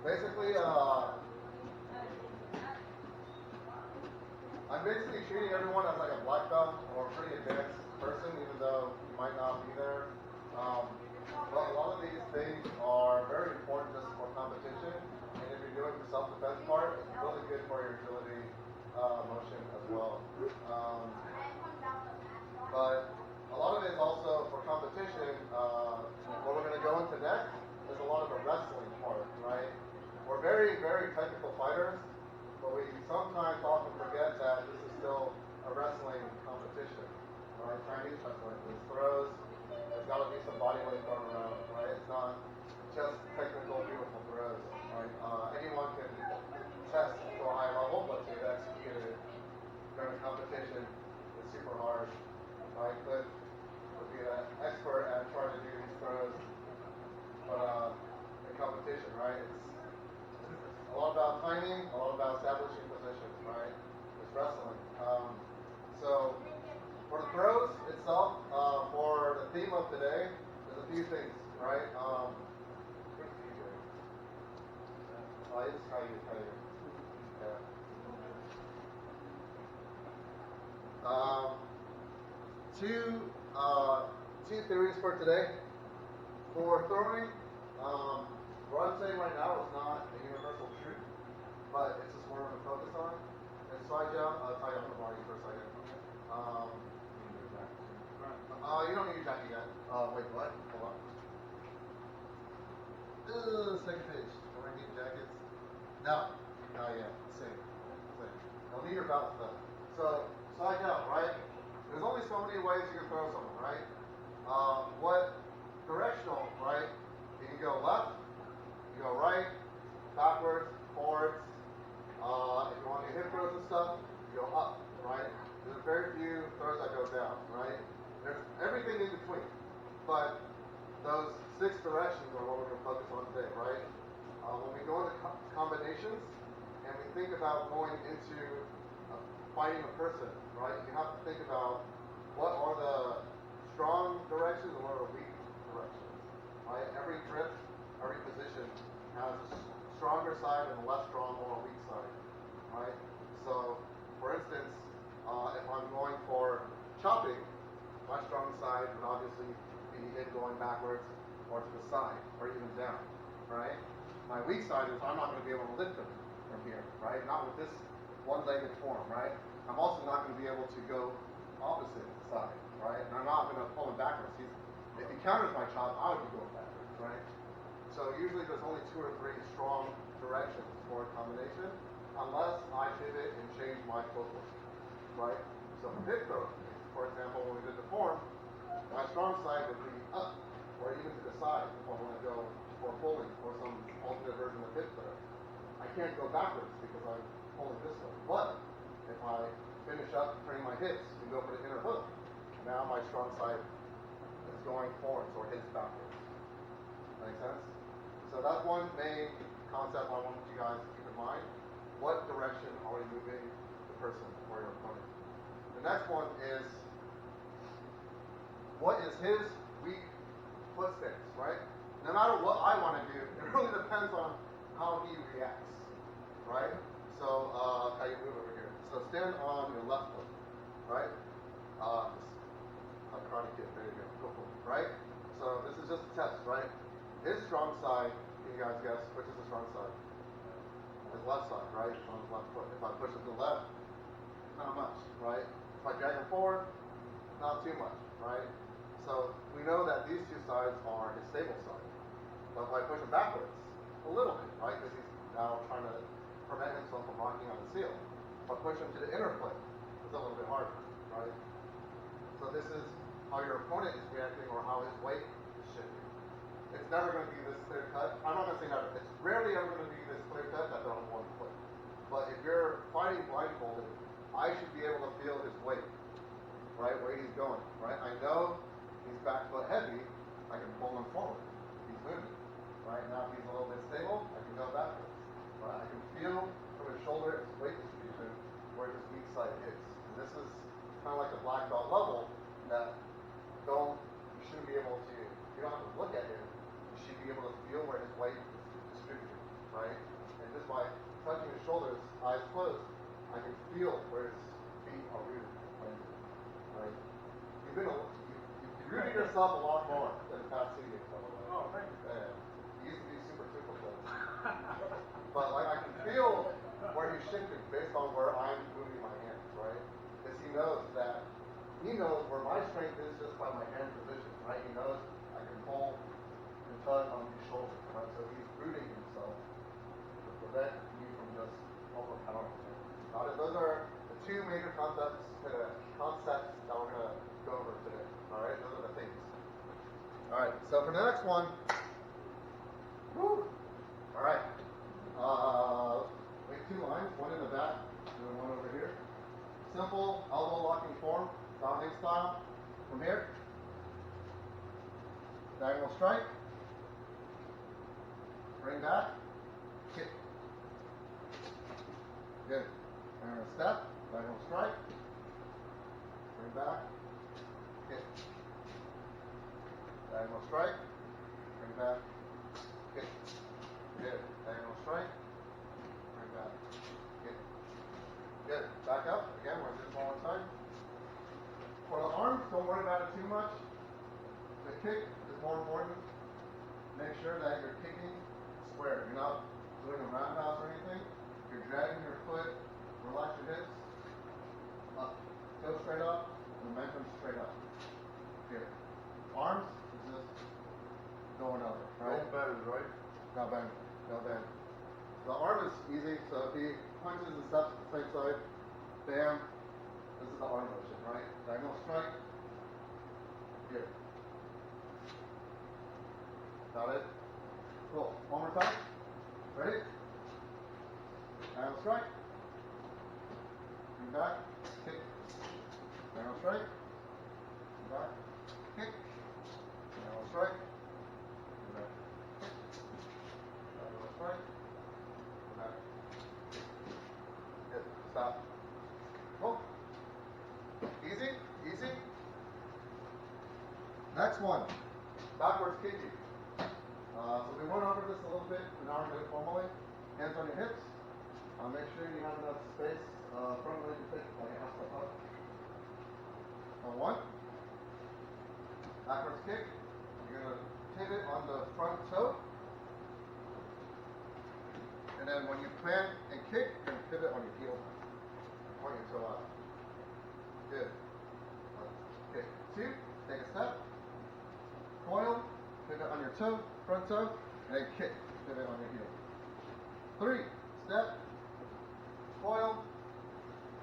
Basically, I'm basically treating everyone as like a black belt or a pretty advanced person, even though you might not be there. But a lot of these things are very important just for competition, and if you're doing the self-defense part, it's really good for your agility motion as well. But a lot of it is also for competition. What we're going to go into next is a lot of the wrestling part, right? We're very, very technical fighters, but we sometimes often forget that this is still a wrestling competition, right? Chinese wrestling, there's throws, there's got to be some body weight thrown around, right? It's not just technical, beautiful throws, right? Anyone can test to a high level, but to execute it during competition is super hard, right? But would be an expert at trying to do these throws, but in competition, right? It's a lot about timing, a lot about establishing positions, right? It's wrestling. So for the throws itself, for the theme of today, there's a few things, right? Where's DJ? It's how you. Yeah. Two theories for today. For throwing, what I'm saying right now is not a universal truth, but it's just what we're going to focus on. And Chiao, I'm going to borrow you for a second. You don't need your jacket yet. Wait, what? Hold on. Second page. Don't I need jackets? No. Not yet. Same. I'll need your belt though. So, Chiao, right? There's only so many ways you can throw someone, right? What directional, right? You can go left, you go right, backwards, forwards. If you want to hip throws and stuff, you go up, right? There's very few throws that go down, right? There's everything in between. But those 6 directions are what we're going to focus on today, right? When we go into combinations and we think about going into fighting a person, right? You have to think about what are the strong directions and what are the weak directions, right? Every grip, every position has a stronger side and a less strong or a weak side, right? So, for instance, if I'm going for chopping, my strong side would obviously be it going backwards or to the side or even down, right? My weak side is I'm not going to be able to lift him from here, right? Not with this one-legged form, right? I'm also not going to be able to go opposite side, right? And I'm not going to pull him backwards. If he counters my chop, I would be going backwards, right? So usually there's only 2 or 3 strong directions for a combination, unless I pivot and change my footwork, right? So for hip throw, for example, when we did the form, my strong side would be up, or even to the side if I want to go for pulling or some alternate version of hip throw. I can't go backwards because I'm pulling this way. But if I finish up turning my hips and go for the inner hook, now my strong side is going forwards or hips backwards. Make sense? So that's one main concept I want you guys to keep in mind. What direction are we moving the person or your opponent? The next one is, what is his weak foot stance, right? No matter what I want to do, it really depends on how he reacts, right? So, how you move over here. So stand on your left foot, right? A karate kid, there you go, right? So this is just a test, right? His strong side, can you guys guess, which is the strong side? His left side, right? On his left foot. If I push him to the left, not much, right? If I drag him forward, not too much, right? So we know that these 2 sides are his stable side. But if I push him backwards, a little bit, right? Because he's now trying to prevent himself from rocking on the seal. If I push him to the inner foot, it's a little bit harder, right? So this is how your opponent is reacting or how his weight is shifting. It's never going to be this clear cut. I'm not going to say never. It's rarely ever going to be this clear cut that they're on one foot. But if you're fighting blindfolded, I should be able to feel his weight, right, where he's going, right? I know he's back foot heavy. I can pull him forward. He's moving, right? Now if he's a little bit stable, I can go backwards, right? I can feel from his shoulder, his weight distribution, where his weak side is. And this is kind of like the black belt level that you shouldn't be able to, you don't have to look at him. You should be able to feel where his weight is by touching his shoulders, eyes closed, I can feel where his feet are rooted. Right? You've rooted yourself a lot more than past CDs, by the way. Oh, thank you. You used to be super super close. But like I can feel where he's shifting based on where I'm moving my hands, right? Because he knows where my strength is just by my hand position, right? He knows I can pull and tug on his shoulders, right? So he's rooting himself to prevent me from just overpowering him. Those are the two major concepts that we're going to go over today. All right, those are the things. All right, so for the next one, all right, make 2 lines, one in the back and one over here. Simple elbow locking form, bounding style. From here, diagonal strike, bring back, kick. Good. And a step, diagonal strike, bring back, kick. Diagonal strike, bring back, kick. Good. Diagonal strike, bring back, kick. Good. Back up. Again, we're just on one side. For the arms, don't worry about it too much. The kick is more important. Make sure that you're kicking square. You're not doing a roundhouse or anything. You're dragging your foot, relax your hips, up. Go straight up, momentum straight up. Here. Arms is just going over, right? No bend, right? No bend. No bend. The arm is easy, so if he punches and steps to the same side, bam, this is the arm motion, right? Diagonal strike. Here. Got it? Cool. One more time. Ready? Diagonal strike. Bring back. Kick. Diagonal strike. Bring back. Kick. Diagonal strike. Bring back. Kick. Diagonal strike. Bring back. Good. Stop. Cool. Easy. Easy. Next one. Backwards kicking. So we went over this a little bit, but now we're going to do it formally. Hands on your hips. Make sure you have enough space front leg to pick like half step up. On one. Backwards kick. You're going to pivot on the front toe. And then when you plant and kick, you're going to pivot on your heel. Point your toe out. Good. Kick. 2. Take a step. Coil. Pivot on your toe, front toe, and then kick, pivot on your heel. 3, step, coil,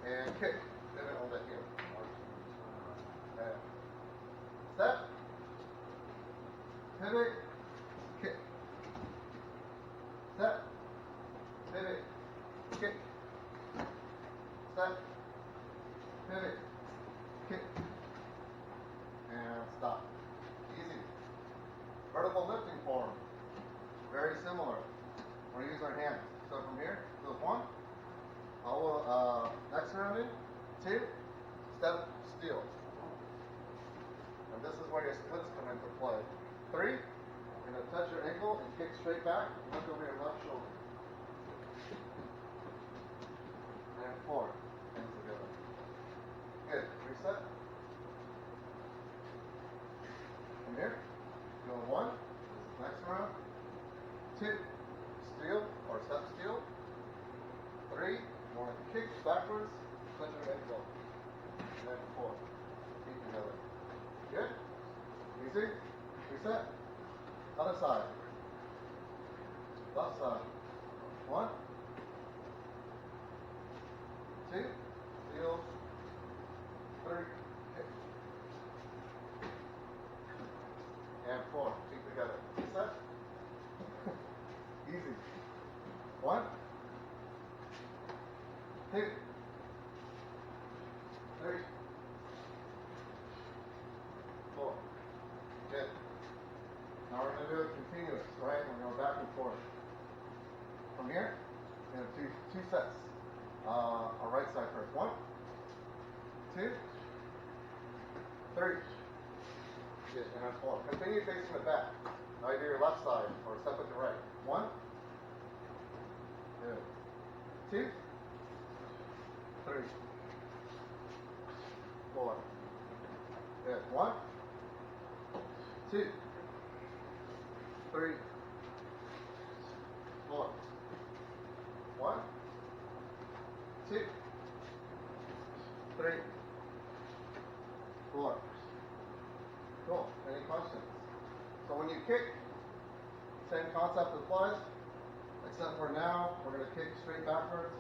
and kick, pivot on the heel. And step, pivot, kick. Step, pivot, kick. Step, pivot, kick. And stop. Easy. Vertical lifting form, very similar. We're going to use our hands. So from here, so 1, I will X rounding, 2, step, steal. And this is where your splits come into play. 3, you're going to touch your ankle and kick straight back, look over your left shoulder. And 4, hands together. Good, reset. From here. Go 1, next round, 2, steal or step steal, 3, more kick backwards, touch your ankle, and then 4, keep together. Good? Easy? Reset. Other side. Left side. 1, 2, steal, 3, kick. And 4, keep together. Reset. Easy. 1, 2, 3, 4. Good. Now we're going to do it continuous, right? We're going back and forth. From here, we're going to do 2 sets. Our right side first. 1, 2, 3. Good, and that's 4. Continue facing the back. Now you do your left side, or step with your right. 1. Good. 2, 3, 4. Good. 1, 2, 3, 4. 1, 2, 3, 4. Cool. Any questions? So when you kick, same concept applies, except for now, we're going to kick straight backwards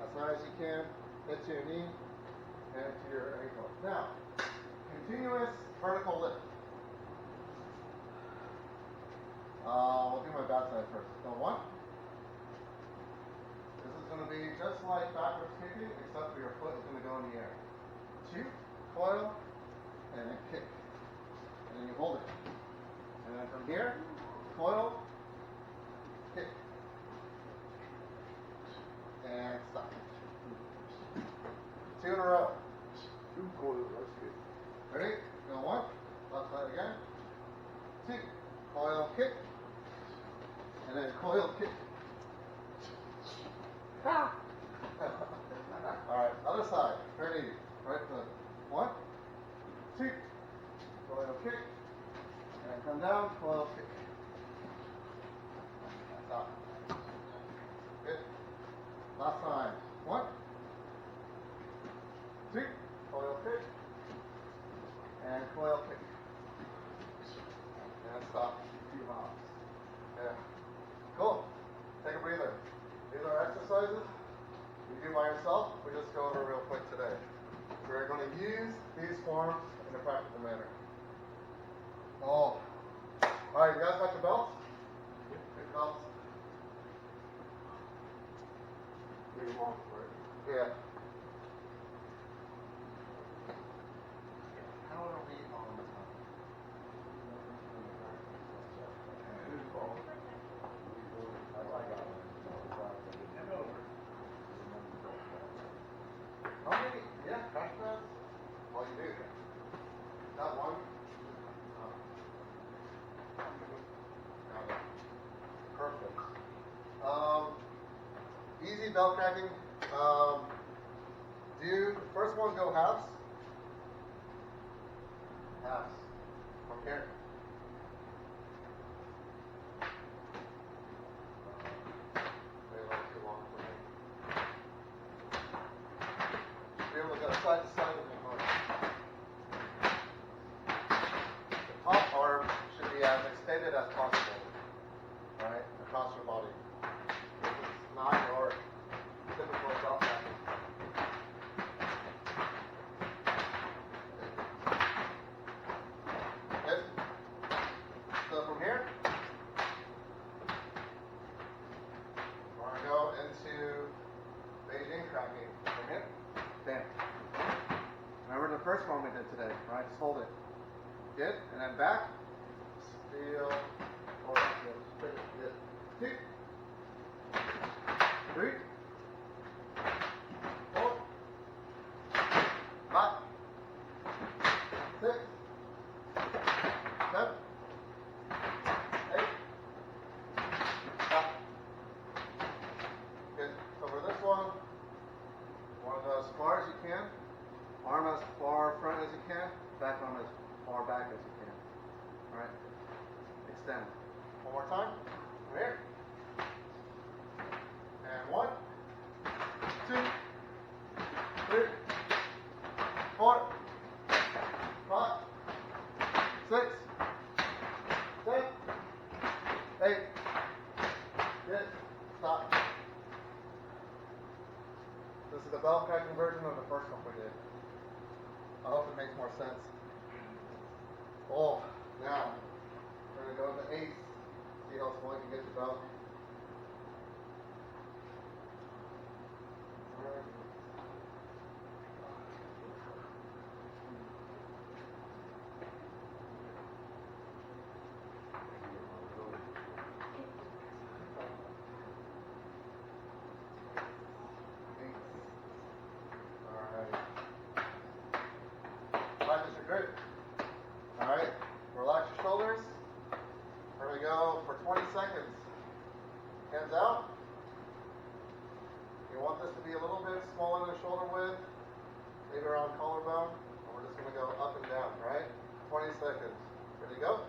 as high as you can, hit to your knee, and to your ankle. Now, continuous vertical lift. We'll do my backside first. So 1. This is going to be just like backwards kicking, except for your foot is going to go in the air. 2, coil, and then kick. And then you hold it. And then from here, coil, kick. And stop. 2 in a row. 2 coils, that's good. Ready? Go 1. Left side again. 2. Coil, kick. And then coil, kick. Ah. Alright, other side. Very easy. Right foot. 1, 2. Coil, kick. And come down, coil, kick. Stop. Good. Last time. 1, 2. Coil, kick. And coil, kick. And stop. 2 hops. Yeah. Cool. Take a breather. These are exercises you do by yourself. We just go over real quick today. We're going to use these forms in a practical manner. Oh. Alright, you guys got your belts? Big belts? Big long, right? Yeah. How are we on time? How many? Yeah, crash pads? Well, you do. Not one? Perfect. Easy belt cracking. Do first one go halves? Halves. From here. Maybe a little too long for me. Be able to go side to side with my motor. The top arm should be as extended as possible, right, across your body. It's not your typical belt cracking. Good. So from here, we're going to go into Beijing Cracking. From here, bam. Remember the first one we did today, right? Just hold it. Good. And then back. Steel. Hold it. Good. Good. 2, 3, 4, 5, 6, 7, 8. Stop. Good. So for this one, want to go as far as you can. Arm as far front as you can. Back arm as far back as you can. Alright? Extend. One more time. Come here. And 1, 2, 3, 4, 5, 6, 7, 8. Good. Stop. This is the belt cracking version of the first one we did. I hope it makes more sense. Oh, now we're going to go to ace. See how small you can get the belt. Practice your grip. Alright, relax your shoulders. We're going to go for 20 seconds. Hands out. want this to be a little bit smaller than shoulder width, maybe around collarbone, and we're just going to go up and down, right? 20 seconds. Ready to go?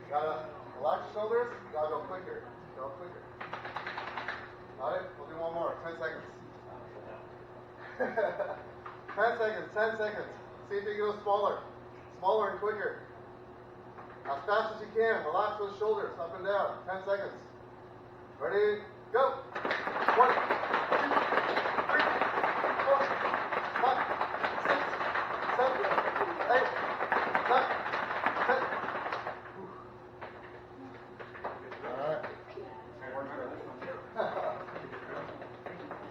Gotta relax your shoulders, gotta go quicker. Go quicker. Alright, we'll do one more. 10 seconds. 10 seconds, 10 seconds. See if you can go smaller. Smaller and quicker. As fast as you can. Relax those shoulders up and down. 10 seconds. Ready? Go. 1, 2, 3, 4, 5, 6, 7, 8, 9, 10. Alright.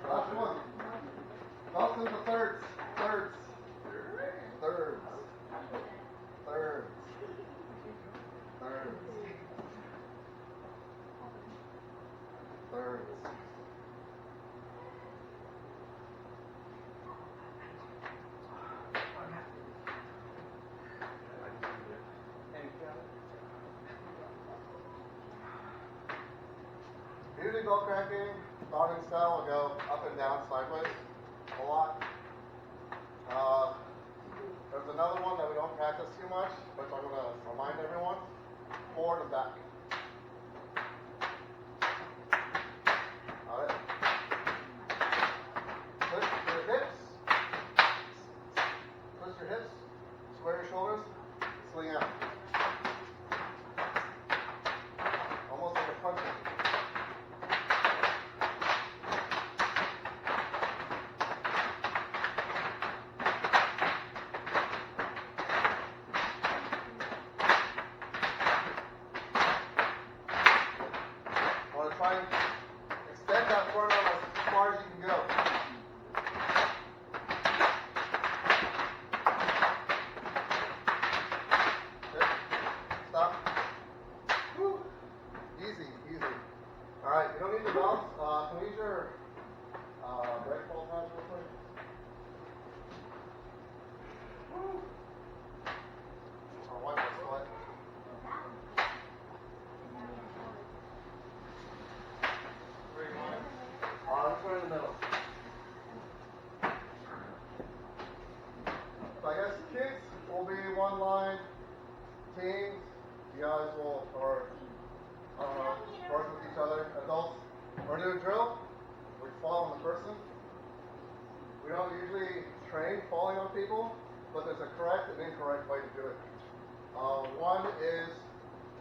Last one. Up to the thirds. Thirds. Thirds. Thirds. Thirds. Thirds. Usually belt cracking, bobbing style will go up and down sideways a lot. There's another one that we don't practice too much, which I'm going to remind everyone. Forward and back. Alright. Twist your hips. Twist your hips. Square your shoulders. Swing out. Almost like a punch. Try and extend that forearm as far as you can go. Good. Stop. Woo. Easy, easy. All right, you don't need the belts. Can we use your break ball pads real quick? Woo. I'll wipe my sweat. Let's go in the middle. So I guess kids will be one line. Teens, you guys will work with each other. Adults, we're doing drill. We fall on the person. We don't usually train falling on people, but there's a correct and incorrect way to do it. One is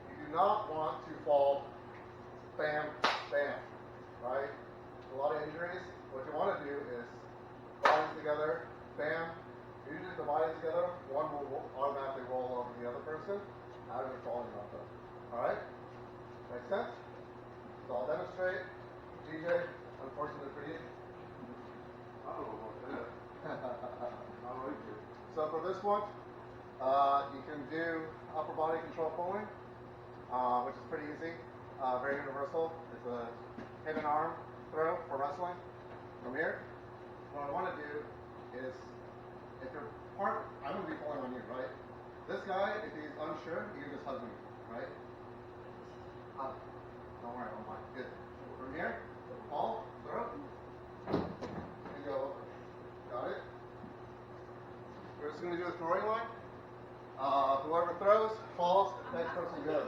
you do not want to fall bam, bam, right? A lot of injuries. What you want to do is bodies together, bam. Usually the bodies together, one will automatically roll over the other person as you're falling off them. Alright? Make sense? So I'll demonstrate. DJ, unfortunately for you. I don't know about that. I like it. So for this one, you can do upper body control pulling, which is pretty easy. Very universal. It's a hidden arm throw for wrestling. From here, what I want to do is, if you're I'm going to be pulling on you, right? This guy, if he's unsure, you can just hug me, right? Hug. Don't worry, don't mind. Good. From here, fall, throw, and go over. Got it? We're just going to do a throwing line. Whoever throws, falls, next person goes.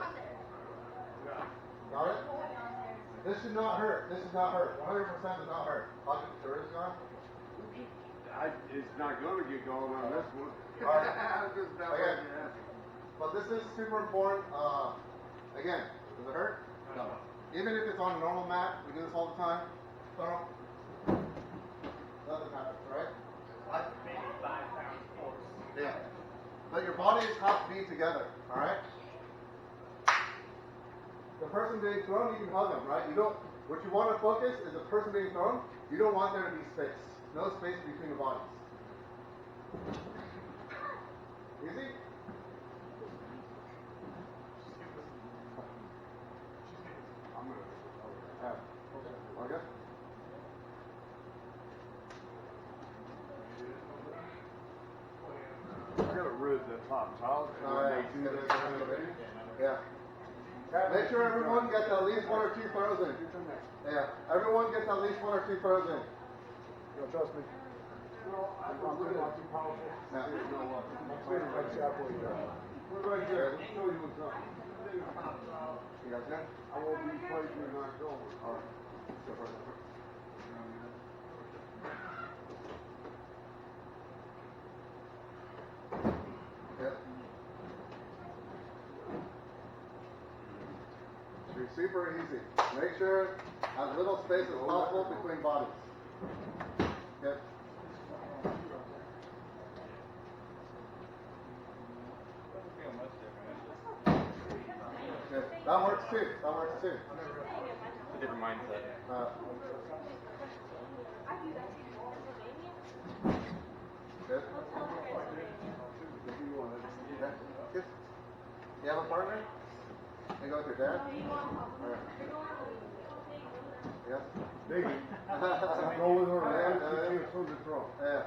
Got it? This should not hurt. This is not hurt. 100% does not hurt. Hug it. Sure it's not? It's not going to get going on this one. All right. Okay. But this is super important. Again, does it hurt? No. Even if it's on a normal mat, we do this all the time. Throw. Nothing happens, right? Maybe 5 pounds force. Yeah. But your bodies have to be together, all right? The person being thrown, you can hug them, right? What you want to focus is the person being thrown. You don't want there to be space. No space between the bodies. Easy? is the top house. Oh, yeah. They do that. Yeah. Make sure everyone gets at least 1 or 2 throws in. Yeah. Everyone gets at least 1 or 2 throws in. You don't trust me? No, I'm not too powerful. Yeah. We're right here. We'll show you what's up. You guys good? I won't be crazy and not going. All right. Go for it. Yep. Should be super easy. Make sure as little space as possible between bodies. Yep. Okay. That works too. That works too. It's a different mindset. Good. Okay. Good. You have a partner? You go with your dad? All right. Yes. Biggie. Go with her, man. She was supposed to throw. Yeah.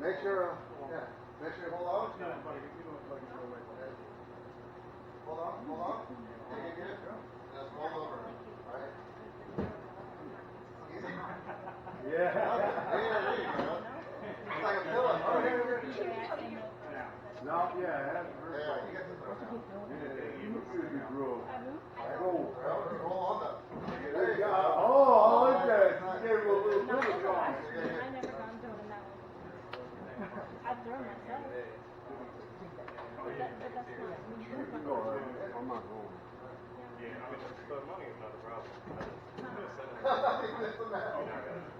Make sure, make sure you hold on. Hold on. Yeah, you good? Just roll over. All right. Easy. Yeah. There you go. It's like a pillow. Oh, here. No, yeah, that's her. Yeah, you get this one now. Yeah, you should be through. Go. Roll on them. There you go. Oh, I like that. You gave him a little bit of I time. never gone through on that one. I'd throw myself. But that's not me. You can go ahead. I'm not going. Yeah, I mean, money is not a problem. What's the matter?